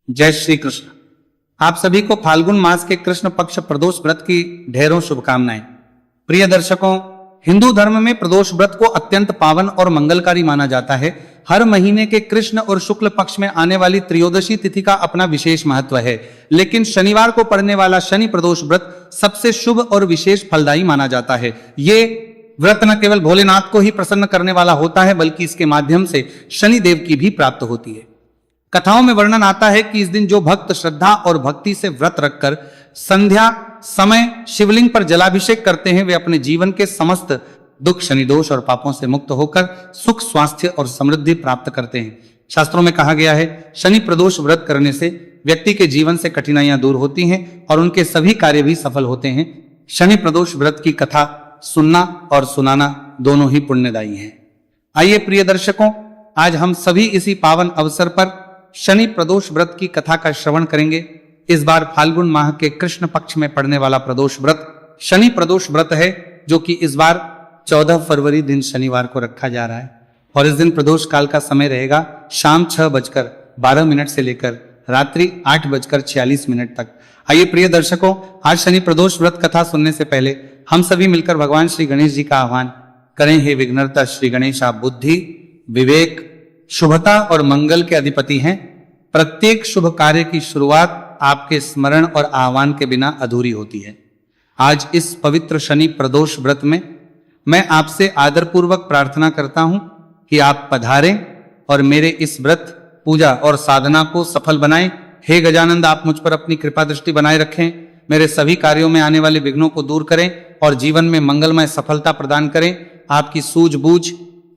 जय श्री कृष्ण। आप सभी को फाल्गुन मास के कृष्ण पक्ष प्रदोष व्रत की ढेरों शुभकामनाएं। प्रिय दर्शकों, हिंदू धर्म में प्रदोष व्रत को अत्यंत पावन और मंगलकारी माना जाता है। हर महीने के कृष्ण और शुक्ल पक्ष में आने वाली त्रयोदशी तिथि का अपना विशेष महत्व है, लेकिन शनिवार को पड़ने वाला शनि प्रदोष व्रत सबसे शुभ और विशेष फलदायी माना जाता है। ये व्रत न केवल भोलेनाथ को ही प्रसन्न करने वाला होता है, बल्कि इसके माध्यम से शनि देव की भी प्राप्त होती है। कथाओं में वर्णन आता है कि इस दिन जो भक्त श्रद्धा और भक्ति से व्रत रखकर संध्या समय शिवलिंग पर जलाभिषेक करते हैं, वे अपने जीवन के समस्त दुख, शनि दोष और पापों से मुक्त होकर सुख, स्वास्थ्य और समृद्धि प्राप्त करते हैं। शास्त्रों में कहा गया है, शनि प्रदोष व्रत करने से व्यक्ति के जीवन से कठिनाइयां दूर होती हैं और उनके सभी कार्य भी सफल होते हैं। शनि प्रदोष व्रत की कथा सुनना और सुनाना दोनों ही पुण्यदायी हैं। आइए प्रिय दर्शकों, आज हम सभी इसी पावन अवसर पर शनि प्रदोष व्रत की कथा का श्रवण करेंगे। इस बार फाल्गुन माह के कृष्ण पक्ष में पड़ने वाला प्रदोष व्रत शनि प्रदोष व्रत है, जो कि इस बार 14 फरवरी दिन शनिवार को रखा जा रहा है और इस दिन प्रदोष काल का समय रहेगा शाम 6:12 से लेकर रात्रि 8:46 तक। आइए प्रिय दर्शकों, आज शनि प्रदोष व्रत कथा सुनने से पहले हम सभी मिलकर भगवान श्री गणेश जी का आह्वान करें। हे विघ्नहर्ता श्री गणेश, आप बुद्धि, विवेक, शुभता और मंगल के अधिपति हैं। प्रत्येक शुभ कार्य की शुरुआत आपके स्मरण और आह्वान के बिना अधूरी होती है। आज इस पवित्र शनि प्रदोष व्रत में मैं आपसे आदरपूर्वक प्रार्थना करता हूं कि आप पधारें और मेरे इस व्रत, पूजा और साधना को सफल बनाएं। हे गजानंद, आप मुझ पर अपनी कृपा दृष्टि बनाए रखें, मेरे सभी कार्यों में आने वाले विघ्नों को दूर करें और जीवन में मंगलमय सफलता प्रदान करें। आपकी सूझबूझ,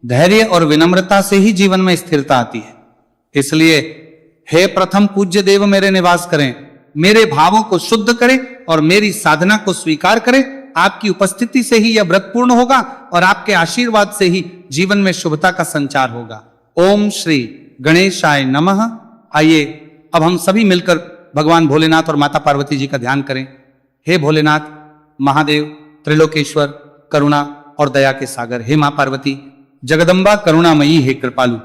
धैर्य और विनम्रता से ही जीवन में स्थिरता आती है। इसलिए हे प्रथम पूज्य देव, मेरे निवास करें, मेरे भावों को शुद्ध करें और मेरी साधना को स्वीकार करें। आपकी उपस्थिति से ही यह व्रत पूर्ण होगा और आपके आशीर्वाद से ही जीवन में शुभता का संचार होगा। ओम श्री गणेशाय नमः। आइए अब हम सभी मिलकर भगवान भोलेनाथ और माता पार्वती जी का ध्यान करें। हे भोलेनाथ, महादेव, त्रिलोकेश्वर, करुणा और दया के सागर, हे मां पार्वती, जगदम्बा करुणामयी, हे कृपालु,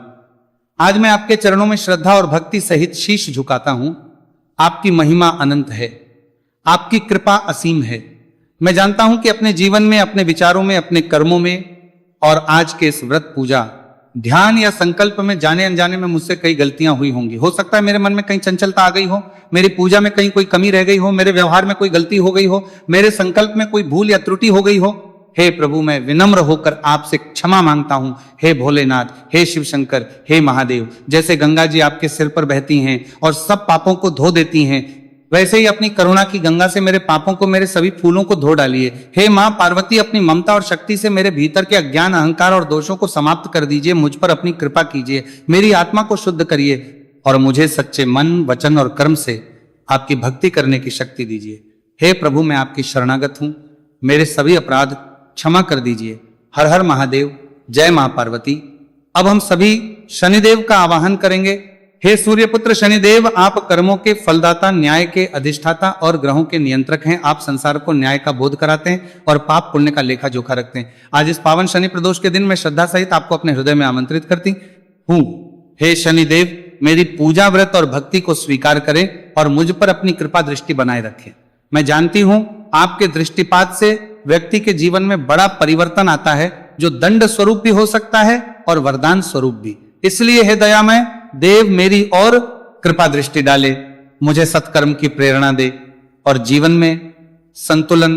आज मैं आपके चरणों में श्रद्धा और भक्ति सहित शीश झुकाता हूं। आपकी महिमा अनंत है, आपकी कृपा असीम है। मैं जानता हूं कि अपने जीवन में, अपने विचारों में, अपने कर्मों में और आज के इस व्रत, पूजा, ध्यान या संकल्प में जाने अनजाने में मुझसे कई गलतियां हुई होंगी। हो सकता है मेरे मन में कहीं चंचलता आ गई हो, मेरी पूजा में कहीं कोई कमी रह गई हो, मेरे व्यवहार में कोई गलती हो गई हो, मेरे संकल्प में कोई भूल या त्रुटि हो गई हो। हे प्रभु, मैं विनम्र होकर आपसे क्षमा मांगता हूं। हे भोलेनाथ, हे शिव शंकर, हे महादेव, जैसे गंगा जी आपके सिर पर बहती हैं और सब पापों को धो देती हैं, वैसे ही अपनी करुणा की गंगा से मेरे पापों को, मेरे सभी फूलों को धो डालिए। हे मां पार्वती, अपनी ममता और शक्ति से मेरे भीतर के अज्ञान, अहंकार और दोषों को समाप्त कर दीजिए। मुझ पर अपनी कृपा कीजिए, मेरी आत्मा को शुद्ध करिए और मुझे सच्चे मन, वचन और कर्म से आपकी भक्ति करने की शक्ति दीजिए। हे प्रभु, मैं आपकी शरणागत हूं, मेरे सभी अपराध क्षमा कर दीजिए। हर हर महादेव, जय मां पार्वती। अब हम सभी शनिदेव का आवाहन करेंगे। हे सूर्यपुत्र शनिदेव, आप कर्मों के फलदाता, न्याय के अधिष्ठाता और ग्रहों के नियंत्रक हैं। आप संसार को न्याय का बोध कराते हैं और पाप पुण्य का लेखा जोखा रखते हैं। आज इस पावन शनि प्रदोष के दिन मैं श्रद्धा सहित आपको अपने हृदय में आमंत्रित करती हूँ। हे शनिदेव, मेरी पूजा, व्रत और भक्ति को स्वीकार करें और मुझ पर अपनी कृपा दृष्टि बनाए रखें। मैं जानती हूं आपके दृष्टिपात से व्यक्ति के जीवन में बड़ा परिवर्तन आता है, जो दंड स्वरूप भी हो सकता है और वरदान स्वरूप भी। इसलिए हे दयामय देव, मेरी और कृपा दृष्टि डाले, मुझे सत्कर्म की प्रेरणा दे और जीवन में संतुलन,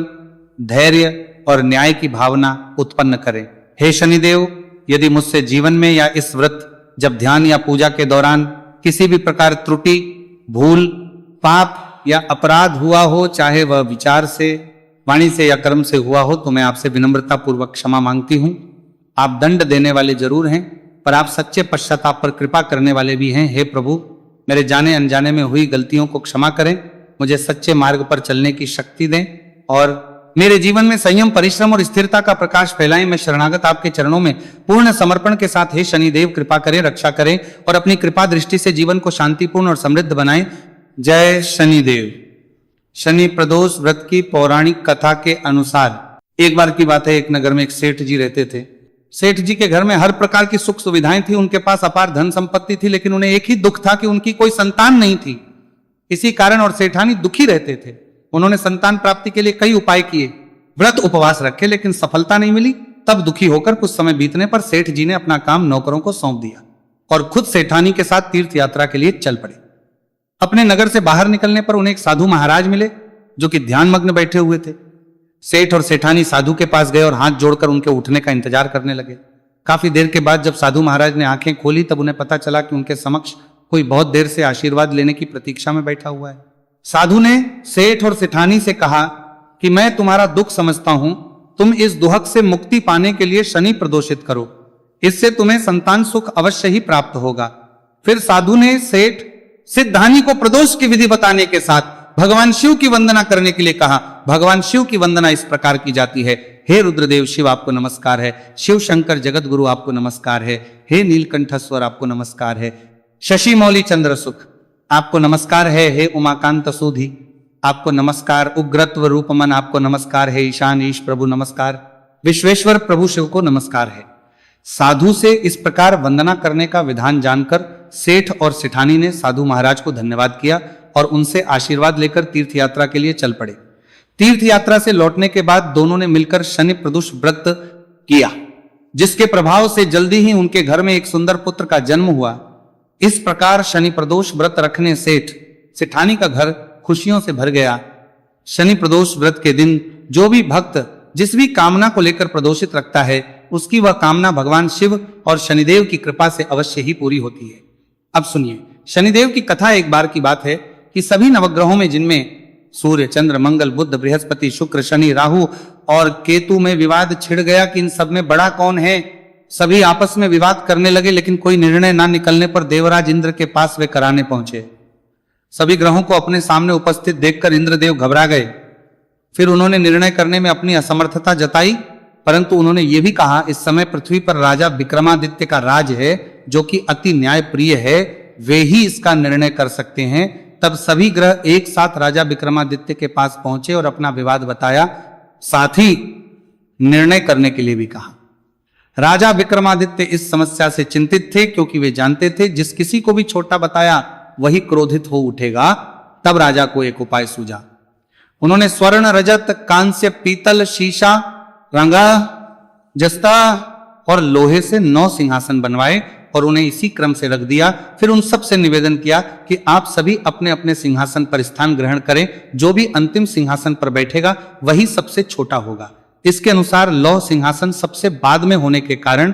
धैर्य और न्याय की भावना उत्पन्न करें। हे शनिदेव, यदि मुझसे जीवन में या इस व्रत, जब ध्यान या पूजा के दौरान किसी भी प्रकार त्रुटि, भूल, पाप या अपराध हुआ हो, चाहे वह विचार से, वाणी से या कर्म से हुआ हो, तो मैं आपसे विनम्रता पूर्वक क्षमा मांगती हूं। आप दंड देने वाले जरूर हैं, पर आप सच्चे पश्चाताप पर कृपा करने वाले भी हैं। हे प्रभु, मेरे जाने अनजाने में हुई गलतियों को क्षमा करें, मुझे सच्चे मार्ग पर चलने की शक्ति दें और मेरे जीवन में संयम, परिश्रम और स्थिरता का प्रकाश फैलाएं। मैं शरणागत आपके चरणों में पूर्ण समर्पण के साथ, हे शनिदेव, कृपा करें, रक्षा करें और अपनी कृपा दृष्टि से जीवन को शांतिपूर्ण और समृद्ध बनाएं। जय शनिदेव। शनि प्रदोष व्रत की पौराणिक कथा के अनुसार, एक बार की बात है, एक नगर में एक सेठ जी रहते थे। सेठ जी के घर में हर प्रकार की सुख सुविधाएं थी, उनके पास अपार धन संपत्ति थी, लेकिन उन्हें एक ही दुख था कि उनकी कोई संतान नहीं थी। इसी कारण और सेठानी दुखी रहते थे। उन्होंने संतान प्राप्ति के लिए कई उपाय किए, व्रत उपवास रखे, लेकिन सफलता नहीं मिली। तब दुखी होकर कुछ समय बीतने पर सेठ जी ने अपना काम नौकरों को सौंप दिया और खुद सेठानी के साथ तीर्थ यात्रा के लिए चल पड़े। अपने नगर से बाहर निकलने पर उन्हें एक साधु महाराज मिले जो कि ध्यान मग्न बैठे हुए थे। सेठ और सेठानी साधु के पास गए और हाथ जोड़कर उनके उठने का इंतजार करने लगे। काफी देर के बाद जब साधु महाराज ने आंखें खोली तब उन्हें पता चला कि उनके समक्ष कोई बहुत देर से आशीर्वाद लेने की प्रतीक्षा में बैठा हुआ है। साधु ने सेठ और सेठानी से कहा कि मैं तुम्हारा दुख समझता हूं, तुम इस दुहक से मुक्ति पाने के लिए शनि प्रदोषित करो, इससे तुम्हें संतान सुख अवश्य ही प्राप्त होगा। फिर साधु ने सेठ सिद्धानी को प्रदोष की विधि बताने के साथ भगवान शिव की वंदना करने के लिए कहा। भगवान शिव की वंदना इस प्रकार की जाती है। हे रुद्रदेव शिव आपको नमस्कार है, शिव शंकर जगत गुरु आपको नमस्कार है, हे नीलकंठस्वर आपको नमस्कार है, शशि मौली चंद्र सुख आपको नमस्कार है, हे उमाकांत सुधी आपको नमस्कार, उग्रत्व रूपमन आपको नमस्कार है, ईशान ईश प्रभु नमस्कार, विश्वेश्वर प्रभु शिव को नमस्कार है। साधु से इस प्रकार वंदना करने का विधान जानकर सेठ और सेठानी ने साधु महाराज को धन्यवाद किया और उनसे आशीर्वाद लेकर तीर्थ यात्रा के लिए चल पड़े। तीर्थ यात्रा से लौटने के बाद दोनों ने मिलकर शनि प्रदोष व्रत किया, जिसके प्रभाव से जल्दी ही उनके घर में एक सुंदर पुत्र का जन्म हुआ। इस प्रकार शनि प्रदोष व्रत रखने सेठानी का घर खुशियों से भर गया। शनि प्रदोष व्रत के दिन जो भी भक्त जिस भी कामना को लेकर प्रदोषित रखता है, उसकी वह कामना भगवान शिव और शनिदेव की कृपा से अवश्य ही पूरी होती है। अब सुनिए, शनिदेव की कथा एक बार की बात है कि सभी नवग्रहों में, जिनमें सूर्य, चंद्र, मंगल, बुध, बृहस्पति, शुक्र, शनि, राहु और केतु में विवाद छिड़ गया कि इन सब में बड़ा कौन है। सभी आपस में विवाद करने लगे, लेकिन कोई निर्णय ना निकलने पर देवराज इंद्र के पास वे कराने पहुंचे। सभी ग्रहों को अपने सामने उपस्थित देखकर इंद्रदेव घबरा गए। फिर उन्होंने निर्णय करने में अपनी असमर्थता जताई, परंतु उन्होंने ये भी कहा, इस समय पृथ्वी पर राजा विक्रमादित्य का राज है, जो कि अति न्यायप्रिय है, वे ही इसका निर्णय कर सकते हैं। तब सभी ग्रह एक साथ राजा विक्रमादित्य के पास पहुंचे और अपना विवाद बताया, साथ ही निर्णय करने के लिए भी कहा। राजा विक्रमादित्य इस समस्या से चिंतित थे, क्योंकि वे जानते थे जिस किसी को भी छोटा बताया वही क्रोधित हो उठेगा। तब राजा को एक उपाय सूझा। उन्होंने स्वर्ण, रजत, कांस्य, पीतल, शीशा, रंगा, जस्ता और लोहे से 9 सिंहासन बनवाए और उन्हें इसी क्रम से रख दिया। फिर उन सब से निवेदन किया कि आप सभी अपने अपने सिंहासन पर स्थान ग्रहण करें। जो भी अंतिम सिंहासन पर बैठेगा वही सबसे छोटा होगा। इसके अनुसार लौह सिंहासन सबसे बाद में होने के कारण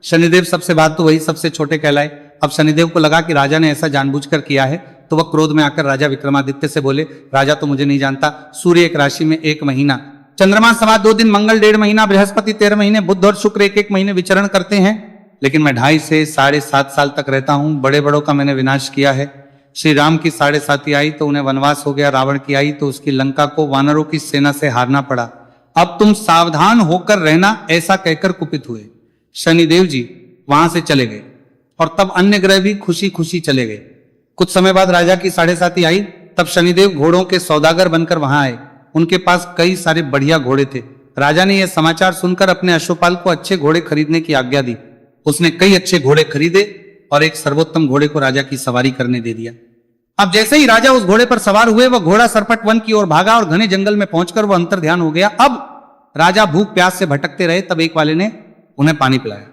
शनिदेव सबसे बाद, तो वही सबसे छोटे कहलाए। अब शनिदेव को लगा कि राजा ने ऐसा जानबूझकर किया है, तो वह क्रोध में आकर राजा विक्रमादित्य से बोले, राजा तो मुझे नहीं जानता, सूर्य एक राशि में 1 महीना, चंद्रमा सवा 2 दिन, मंगल 1.5 महीना, बृहस्पति 13 महीने, बुध और शुक्र 1-1 महीने विचरण करते हैं, लेकिन मैं 2.5 से 7.5 साल तक रहता हूं। बड़े बड़ों का मैंने विनाश किया है। श्री राम की 7.5 आई तो उन्हें वनवास हो गया, रावण की आई तो उसकी लंका को वानरों की सेना से हारना पड़ा। अब तुम सावधान होकर रहना, ऐसा कहकर कुपित हुए। शनिदेव जी वहां से चले गए और तब अन्य ग्रह भी खुशी खुशी चले गए। कुछ समय बाद राजा की 7.5 आई, तब शनिदेव घोड़ों के सौदागर बनकर वहां आए। उनके पास कई सारे बढ़िया घोड़े थे। राजा ने यह समाचार सुनकर अपने अश्वपाल को अच्छे घोड़े खरीदने की आज्ञा दी। उसने कई अच्छे घोड़े खरीदे और एक सर्वोत्तम घोड़े को राजा की सवारी करने दे दिया। अब जैसे ही राजा उस घोड़े पर सवार हुए, वह घोड़ा सरपट वन की ओर भागा और घने जंगल में पहुंचकर वह अंतर ध्यान हो गया। अब राजा भूख प्यास से भटकते रहे। तब एक वाले ने उन्हें पानी पिलाया।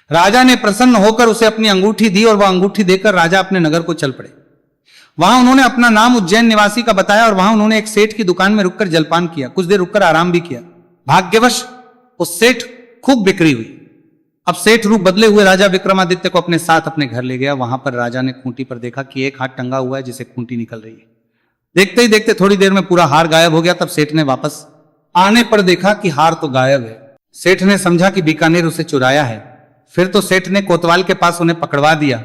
राजा ने प्रसन्न होकर उसे अपनी अंगूठी दी और वह अंगूठी देकर राजा अपने नगर को चल पड़े। वहां उन्होंने अपना नाम उज्जैन निवासी का बताया और वहां उन्होंने एक सेठ की दुकान में रुककर जलपान किया। कुछ देर रुककर आराम भी किया। भाग्यवश उस सेठ खूब बिक्री हुई। अब सेठ रूप बदले हुए राजा विक्रमादित्य को अपने साथ अपने घर ले गया। वहां पर राजा ने खूंटी पर देखा कि एक हाथ टंगा हुआ है जिसे खूंटी निकल रही है। देखते ही देखते थोड़ी देर में पूरा हार गायब हो गया। तब सेठ ने वापस आने पर देखा कि हार तो गायब है। सेठ ने समझा कि बीकानेर उसे चुराया है। फिर तो सेठ ने कोतवाल के पास उन्हें पकड़वा दिया।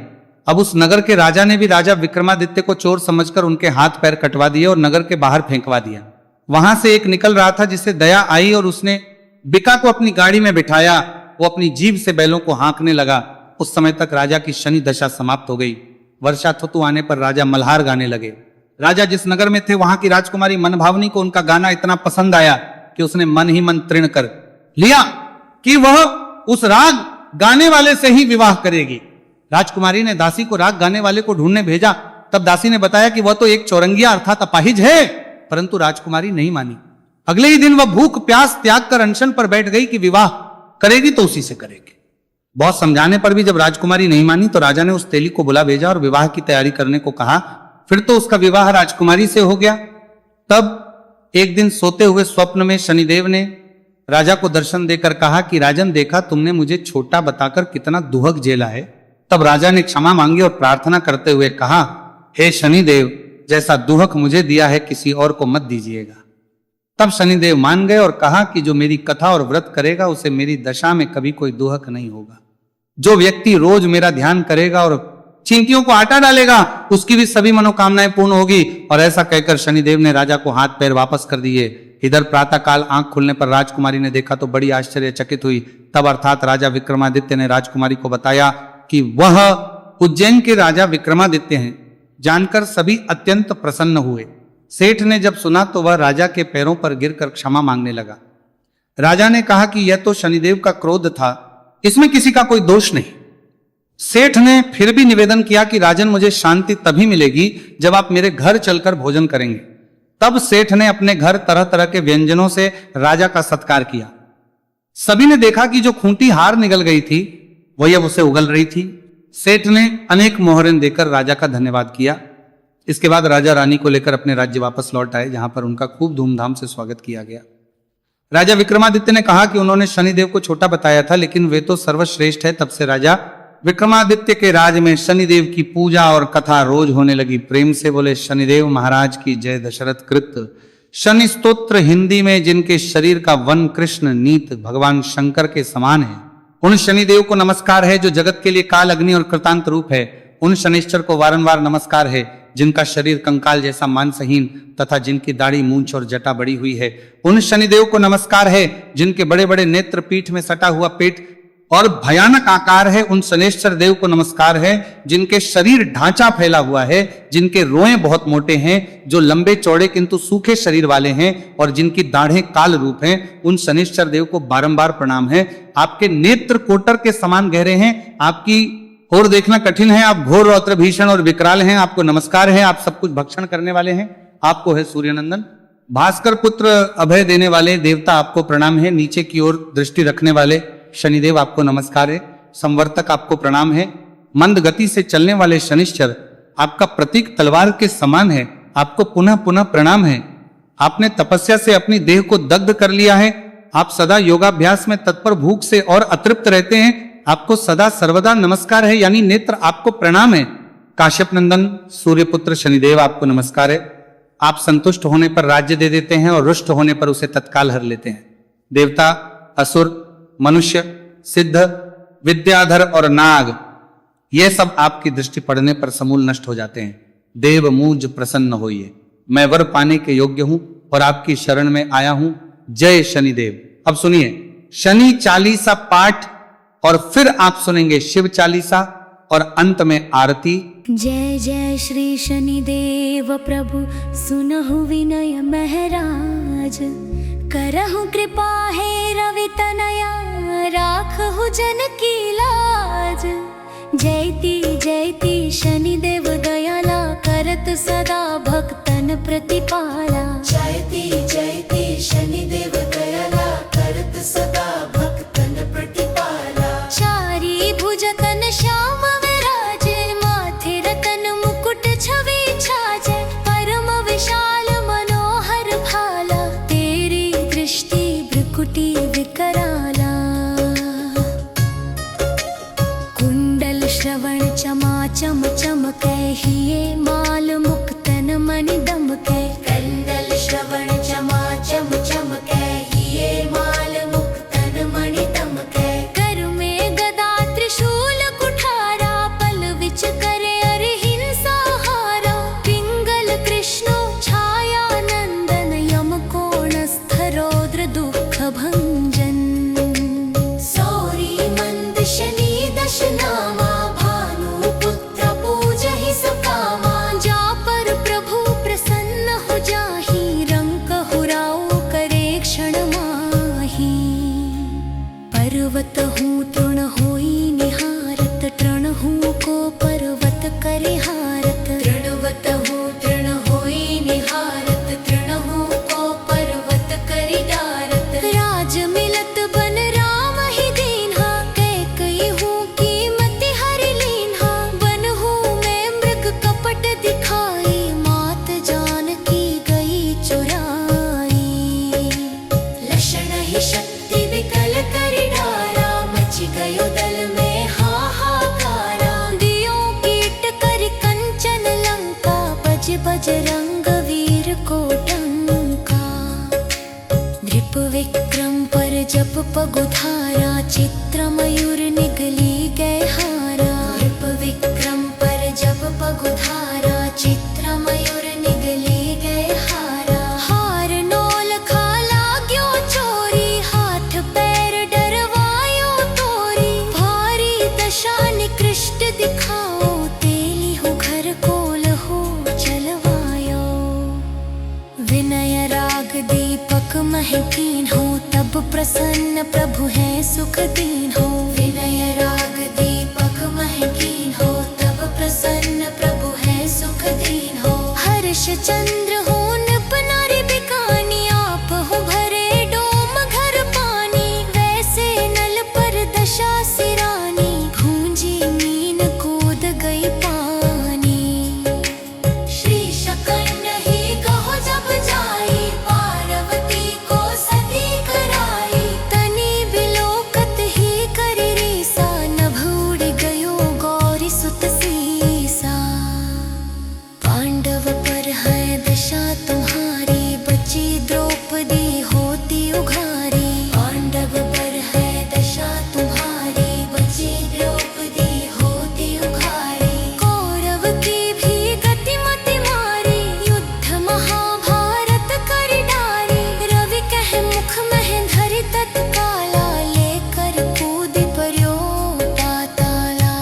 अब उस नगर के राजा ने भी राजा विक्रमादित्य को चोर समझकर उनके हाथ पैर कटवा दिए और नगर के बाहर फेंकवा दिया। वहां से एक निकल रहा था जिसे दया आई और उसने बिका को अपनी गाड़ी में बिठाया। वो अपनी जीभ से बैलों को हाँकने लगा। उस समय तक राजा की शनि दशा समाप्त हो गई। वर्षा ऋतु आने पर राजा मल्हार गाने लगे। राजा जिस नगर में थे वहां की राजकुमारी मनभावनी को उनका गाना इतना पसंद आया कि उसने मन ही मन तृण कर लिया कि वह उस राग गाने वाले से ही विवाह करेगी। राजकुमारी ने दासी को राग गाने वाले को ढूंढने भेजा तब दासी ने बताया कि वह तो एक चौरंगिया अर्थात अपाहिज है, परंतु राजकुमारी नहीं मानी। अगले ही दिन वह भूख प्यास त्याग कर अनशन पर बैठ गई कि विवाह करेगी तो उसी से करेगी। बहुत समझाने पर भी जब राजकुमारी नहीं मानी तो राजा ने उस तेली को बुला भेजा और विवाह की तैयारी करने को कहा। फिर तो उसका विवाह राजकुमारी से हो गया। तब एक दिन सोते हुए स्वप्न में शनिदेव ने राजा को दर्शन देकर कहा कि राजन, देखा तुमने मुझे छोटा बताकर कितना दुहक झेला है। तब राजा ने क्षमा मांगी और प्रार्थना करते हुए कहा, हे शनिदेव, जैसा दुहक मुझे दिया है किसी और को मत दीजिएगा। तब शनिदेव मान गए और कहा कि जो मेरी कथा और व्रत करेगा उसे मेरी दशा में कभी कोई दुहक नहीं होगा। जो व्यक्ति रोज मेरा ध्यान करेगा और चींटियों को आटा डालेगा उसकी भी सभी मनोकामनाएं पूर्ण होगी। और ऐसा कहकर शनिदेव ने राजा को हाथ पैर वापस कर दिए। इधर प्रातःकाल आंख खुलने पर राजकुमारी ने देखा तो बड़ी आश्चर्यचकित हुई। तब अर्थात राजा विक्रमादित्य ने राजकुमारी को बताया कि वह उज्जैन के राजा विक्रमादित्य हैं। जानकर सभी अत्यंत प्रसन्न हुए। सेठ ने जब सुना तो वह राजा के पैरों पर गिरकर क्षमा मांगने लगा। राजा ने कहा कि यह तो शनिदेव का क्रोध था, इसमें किसी का कोई दोष नहीं। सेठ ने फिर भी निवेदन किया कि राजन, मुझे शांति तभी मिलेगी जब आप मेरे घर चलकर भोजन करेंगे। तब सेठ ने अपने घर तरह तरह के व्यंजनों से राजा का सत्कार किया। सभी ने देखा कि जो खूंटी हार निकल गई थी वही अब उसे उगल रही थी। सेठ ने अनेक मोहरें देकर राजा का धन्यवाद किया। इसके बाद राजा रानी को लेकर अपने राज्य वापस लौट आए, जहां पर उनका खूब धूमधाम से स्वागत किया गया। राजा विक्रमादित्य ने कहा कि उन्होंने शनिदेव को छोटा बताया था, लेकिन वे तो सर्वश्रेष्ठ है। तब से राजा विक्रमादित्य के राज में शनिदेव की पूजा और कथा रोज होने लगी। प्रेम से बोले शनिदेव महाराज की जय। दशरथ कृत शनि स्तोत्र हिंदी में जिनके शरीर का वन कृष्ण नीत भगवान शंकर के समान है, उन शनिदेव को नमस्कार है जो जगत के लिए काल, अग्नि और कृतांत रूप है। उन शनिश्चर को वारंवार नमस्कार है जिनका शरीर कंकाल जैसा मांसहीन तथा जिनकी दाढ़ी, मूंछ और जटा बड़ी हुई है। उन शनिदेव को नमस्कार है जिनके बड़े बड़े नेत्र, पीठ में सटा हुआ पेट और भयानक आकार है। उन शनेश्वर देव को नमस्कार है जिनके शरीर ढांचा फैला हुआ है, जिनके रोएं बहुत मोटे हैं, जो लंबे चौड़े किंतु सूखे शरीर वाले हैं और जिनकी दाढ़ें काल रूप हैं। उन शनिश्चर देव को बारंबार प्रणाम है। आपके नेत्र कोटर के समान गहरे हैं, आपकी और देखना कठिन है, आप घोर रौद्र भीषण और विकराल हैं। आपको नमस्कार है, आप सब कुछ भक्षण करने वाले हैं। आपको है सूर्यनंदन, भास्कर पुत्र, अभय देने वाले देवता, आपको प्रणाम है। नीचे की ओर दृष्टि रखने वाले शनिदेव, आपको नमस्कार है। संवर्तक, आपको प्रणाम है। मंद गति से चलने वाले शनिश्चर, आपका प्रतीक तलवार के समान है, आपको पुनः पुनः प्रणाम है। आपने तपस्या से अपनी देह को दग्ध कर लिया है। आप सदा योगाभ्यास में तत्पर, भूख से और अतृप्त रहते हैं। आपको सदा सर्वदा नमस्कार है, यानी नेत्र, आपको प्रणाम है। काश्यप नंदन सूर्यपुत्र शनिदेव, आपको नमस्कार है। आप संतुष्ट होने पर राज्य दे देते हैं और रुष्ट होने पर उसे तत्काल हर लेते हैं। देवता, असुर, मनुष्य, सिद्ध, विद्याधर और नाग, ये सब आपकी दृष्टि पड़ने पर समूल नष्ट हो जाते हैं। देव मुझ प्रसन्न होइए, मैं वर पाने के योग्य हूं और आपकी शरण में आया हूं। जय शनिदेव। अब सुनिए शनि चालीसा पाठ और फिर आप सुनेंगे शिव चालीसा और अंत में आरती। जय जय श्री शनिदेव प्रभु, सुनहु विनय महराज, करहु कृपा हे रवि तनया, राखहु जन की लाज। जयति जयति शनिदेव दयाला, करत सदा भक्तन प्रतिपाला। जयति जयति शनिदेव दयाला, करत सदा भक्तन प्रतिपाला। चारी भुज तन श्याम विराजे, माथे रतन मुकुट छवि छाजे। परम विशाल मनोहर भाला, तेरी दृष्टि भ्रुकुटी विकराला। कुंडल श्रवण चमाचम चमके, हिये माल मुक्तन मणि दमके। कुंडल श्रवण चमाचम चमके, हिये माल मुक्तन मणि दमके। कर में गदा त्रिशूल कुठारा, पल विच करे अरिहिंसा हारा। पिंगल कृष्णो छाया नंदन, यम कोणस्थ रौद्र दुख भंजन। सौरी मंद शनि दश नामा, भानु पुत्र पूजहि सुकामा। बजरंग वीर को टंका। नृप विक्रम पर जप पगुधारा, चित्र मयूर निगली गए हारा। नृप विक्रम पर जप पगुधारा, चित्र मयूर निगली गए हारा। हार नौल खाला ग्यो चोरी, हाथ पैर डरवायो तोरी। भारी दशा निकृष्ट दिखाओ, तेली हो घर कोल हो चलवायो। विनय राग दीपक महकीन हो, तब प्रसन्न प्रभु है सुख दीन हो। विनय राग दीपक महकीन हो, तब प्रसन्न प्रभु है सुख दीन हो। हर्ष चंद्र हो नृप नारी बिकानी, आप हो भरे डोम घर पानी। वैसे नल पर दशा सिरानी, भूंजी मीन कूद गई पानी। श्री शकन ही कहो जब जाई, पार्वती को सती कराई। तनी बिलोकत ही करी रीसा, नभ उड़ गयो गौरी सुत सीसा। पांडव पर है दशा तुम्हारी, बची द्रौपदी होती उघारी। पांडव पर है दशा तुम्हारी, बची द्रौपदी होती उघारी। कौरव की भी गति मति मारी, युद्ध महाभारत करी डारी। रवि कह मुख मह धरि तत्काला, लेकर कूद पर्यो पाताला।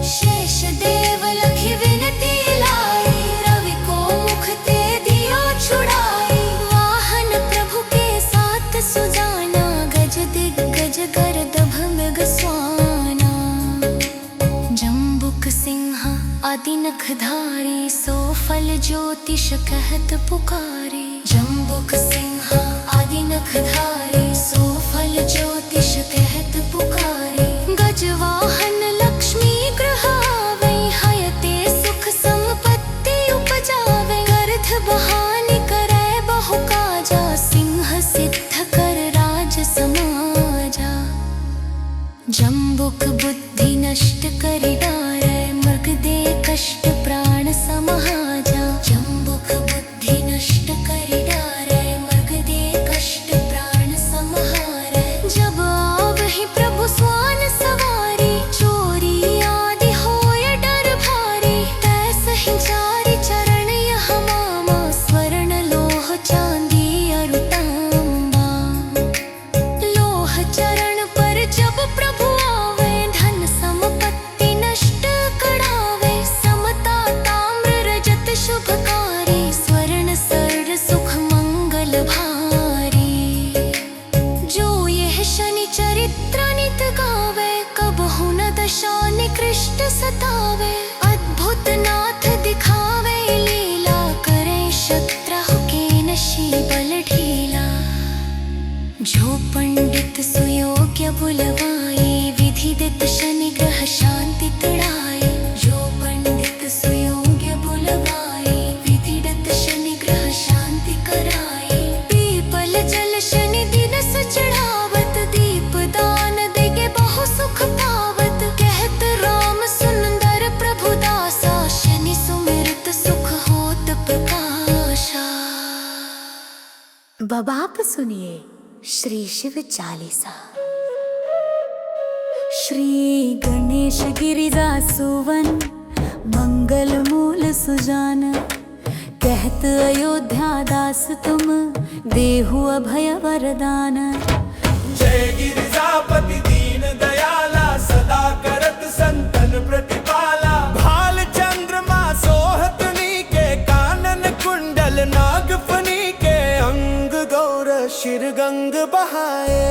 शेष देव लखि विनती लाई, रवि को मुख ते दियो छुड़ाई। वाहन प्रभु के साथ सुजाना, गज दिग्गज गर्दभ मृग स्वाना। जम्बुक सिंह आदि नखधारी, सो फल ज्योतिष कहत पुकारे। जम्बुक सिंह आदि नखधारी, सो फल ज्योतिष कहत पुकारे। गजवाहन लक्ष्मी गृह आवे, हयते सुख संपत्ति उपजावे। गर्ध बहानी करे बहु काजा, सिंह सिद्ध कर राज समाजा। जम्बुक बुद्धि नष्ट करि डारे, मृग दे कष्ट प्राण समाजा। जम्बुक बुद्धि नष्ट करि डारे, मृग दे कष्ट प्राण समारे। जब आवहि प्रभु स्वान सवारी, चोरी आदि होय डर भारी। तैसहि चारि चरण यह मामा, स्वर्ण लोह चांदी अरु तांबा। लोह चरण पर जब प्रभु आवे, धन संपत्ति नष्ट कढ़ावे। समता ताम्र रजत शुभकारी, स्वर्ण सर सुख मंगल भारी। जो यह शनि चरित्र नित गावे, कबहु न दशा निकृष्ट सतावे। अद्भुत नाथ दिखावे लीला, करे शत्रु के नशी बल ढीला। जो पंडित सुयोग्य बुलवाए, विधिदित शनि ग्रह शांति तुड़ाए। जो पंडित सुयोग्य बुलवाए, विधिदित शनि ग्रह शांति कराए। पीपल जल शनि दिन चढ़ावत, दीप दान देगे बहु सुख पावत। कहत राम सुंदर प्रभु दासा, शनि सुमिरत सुख होत प्रकाशा। अब आप सुनिए श्री शिव चालीसा। श्री गणेश गिरिजा सुवन, मंगल मूल सुजान। कहत अयोध्या दास तुम, देहु अभय वरदान। जय गिरिजापति दीन दयाला, सदा करत संतन प्रतिपाला। भाल चंद्रमा सोहत नीके, कानन कुंडल नागफनी के। अंग गौर शिर गंग बहाए,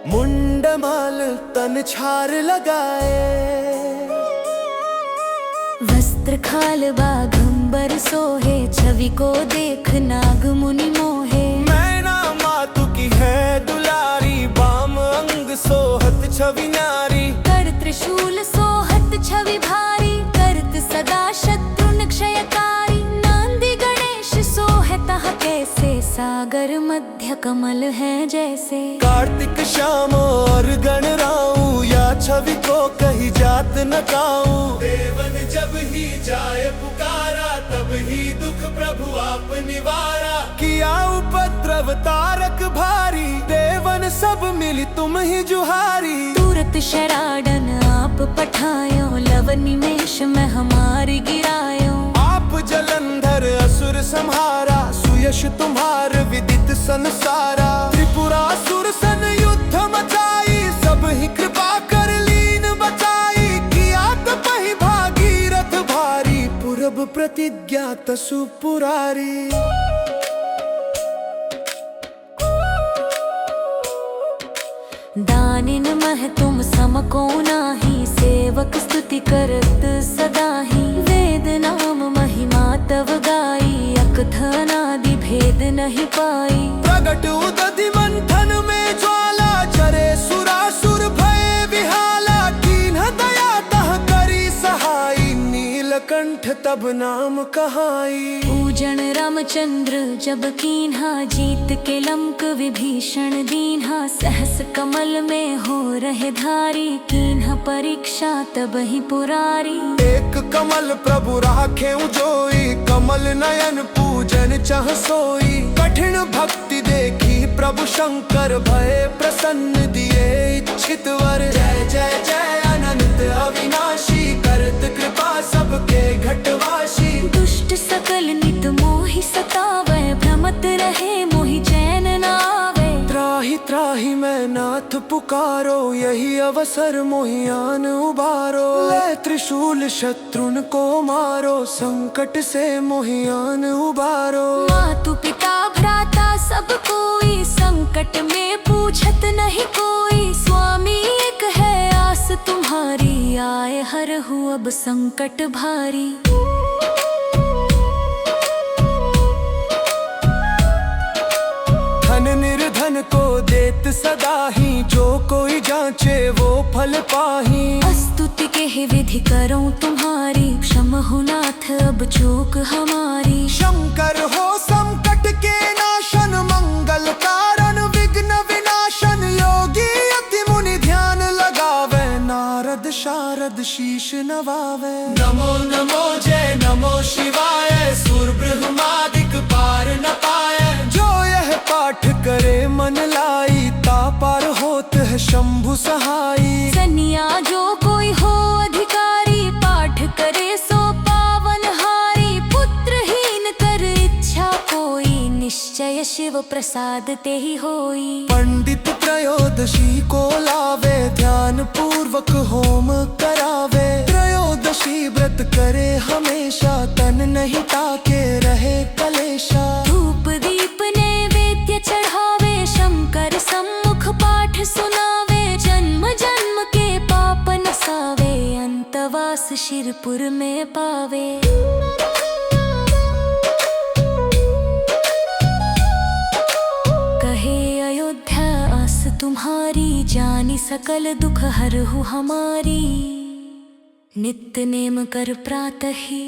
मुंड माल तन छार लगाए। वस्त्र खाल बाघंबर सोहे, छवि को देख नाग मुनि मोहे। मैना मातु की है दुलारी, बाम अंग सोहत छवि नारी। कर त्रिशूल सोहत छवि भारी, करत सदा शत्रुन क्षयकारी। नांदी गणेश सोहत कैसे, सागर मध्य कमल है जैसे। कार्तिक श्याम और गणराऊ, या छवि को कही जात न काऊ। देवन जब ही जाए पुकारा, तब ही दुख प्रभु आप निवारा। किया उपद्रव तारक भारी, देवन सब मिली तुम ही जुहारी। तुरत शराडन आप पठायो, लव निमेष में हमारी गिरायो। आप जलंधर असुर संहारा, सुयश तुम्हार विदित संसारा। त्रिपुरासुर सन युद्ध मचाई, सब ही कृपा कर लीन बचाई। किया तपहि भागीरथ भारी, पूरब प्रतिज्ञा तसु पुरारी। दानिन मह तुम समको नाही, सेवक स्तुति करत सदाही। वेद नाम महिमा तव गाई, अकथनादि भेद नहीं पाई। प्रगट उदधि मंथन में ज्वाला, चरे सुरासुर भय विहाला। कीन्ह दया तह करी सहाई, नीलकंठ तब नाम कहाई। पूजन रामचंद्र जब कीन्हा, जीत के लंक विभीषण दीन्हा। सहस कमल में हो रहे धारी, कीन्हा परीक्षा तब ही पुरारी। एक कमल प्रभु राखे जोई, कमल नयन पूजन चह सोई। कठिन भक्ति देखी प्रभु शंकर, भय प्रसन्न दिए इच्छित वर। जय जय जय अनंत अविनाशी, करत कृपा सबके घटवासी। दुष्ट सकल नित मोहि सतावे, भ्रमत रहे मोहि चैन न आवे। त्राहि त्राहि मैं नाथ पुकारो, यही अवसर मोहियान उबारो। ले त्रिशूल शत्रुन को मारो, संकट से मोहियान उबारो। मातु पिता भ्राता सब कोई, संकट में पूछत नहीं कोई। स्वामी एक है आस तुम्हारी, आए हरहु अब संकट भारी। धन निर्धन को देत सदा ही, जो कोई जांचे वो फल पाही। स्तुति के ही विधि करूं तुम्हारी, क्षमहु नाथ अब चूक हमारी। शंकर हो संकट के नाशन, मंगल कारण विघ्न विनाशन। योगी अति मुनि ध्यान लगावे, नारद शारद शीश नवावे। नमो नमो जय नमो शिवाय, सुर ब्रह्मादिक पार न पाए। जो यह पाठ करे मन लाई, ता पार होत है शंभु सहाई। सनिया जो कोई हो अधिकारी, पाठ करे सो पावन हारी। पुत्रहीन कर इच्छा कोई, निश्चय शिव प्रसाद ते ही होई। पंडित त्रयोदशी को लावे, ध्यान पूर्वक होम करावे। त्रयोदशी व्रत करे हमेशा, तन नहीं ताके रहे कलेशा। धूप दीप नैवेद्य चढ़ावे, शंकर सम्मुख पाठ सुनावे। जन्म जन्म के पाप नसावे, अंतवास शिरपुर में पावे। कहे अयोध्या आस तुम्हारी, जानी सकल दुख हरहु हमारी। नित्य नेम कर प्रातः ही,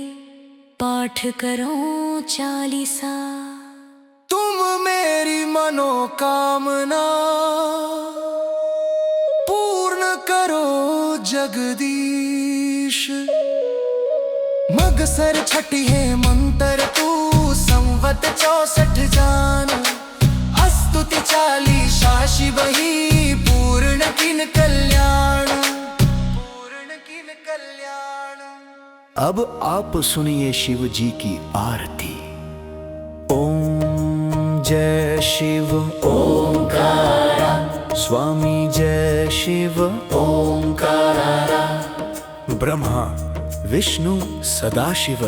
पाठ करो चालीसा। तुम मेरी मनोकामना पूर्ण करो जगदीश। मगसर छठी है मंत्र तू, संवत 64 जान। स्तुति 40 शिव ही, पूर्ण किन कल्याण। पूर्ण किन कल्याण। अब आप सुनिए शिव जी की आरती। ओम जय शिव ओंकारा, स्वामी जय शिव ओंकारा। ब्रह्मा विष्णु सदाशिव,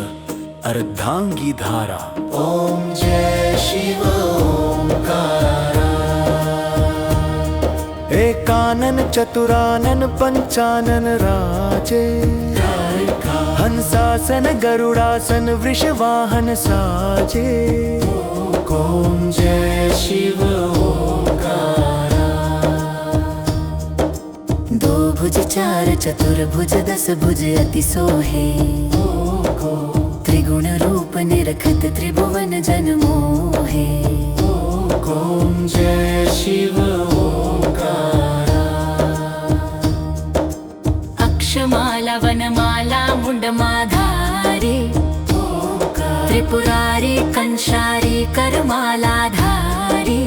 अर्धांगी धारा। ओम जय शिव ओंकारा। एकानन चतुरानन पंचानन राजे। हंसासन गरुड़ासन वृषवाहन साजे। ओम जय शिव ओंकारा। दो भुज चार चतुर्भुज 10 भुज अति सोहे। त्रिगुण रूप निरखत त्रिभुवन जन मोहे। ओम जय शिव ओंकारा। अक्षमाला वनमाला मुंडमाधारी। धारी त्रिपुरारी कंशारी करमालाधारी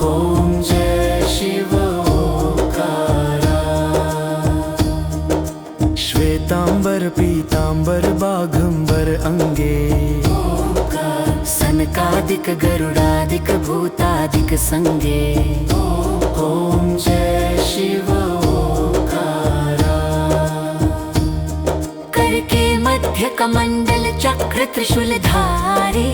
ओम जय शिव ओंकारा। श्वेतांबर पीतांबर बाघंबर अंगे सनकादिक गरुडादिक भूतादिक संगे ओम जय शिव ओंकारा। करके मध्य कमंडल चक्र त्रिशूल धारी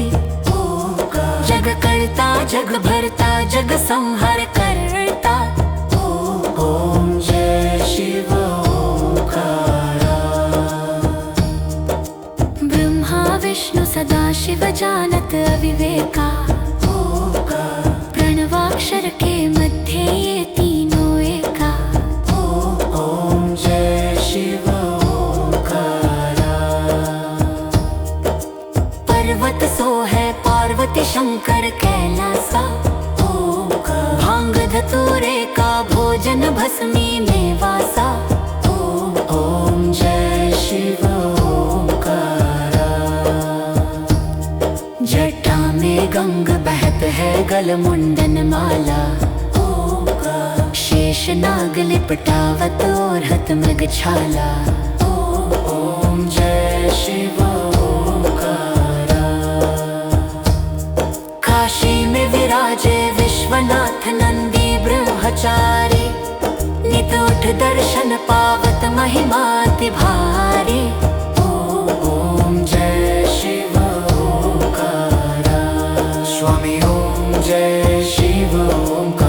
जग करता जग भरता जग संहार करता ओम जय शिव ओंकारा। ब्रह्मा विष्णु सदा शिव जानत अविवेका प्रणवाक्षर के मध्य ये तीनों एका ओम जय शिव ओंकारा। पर्वत सो है पार्वती शंकर कैलासा भांग धतूरे का भोजन भस्मी में वासा ओम जय शिव ओंकारा। जटा में गंग बहत है गल मुंडन माला शेष नाग लिपटावत और हत मृग छाला ओम जय शिव ओंकारा। काशी में विराजे विश्वनाथ नंदी ब्रह्मचारी नित उठ दर्शन पावत महिमाति भारी ओम जय शिव ओंकारा। स्वामी ओम जय शिव ओंकारा।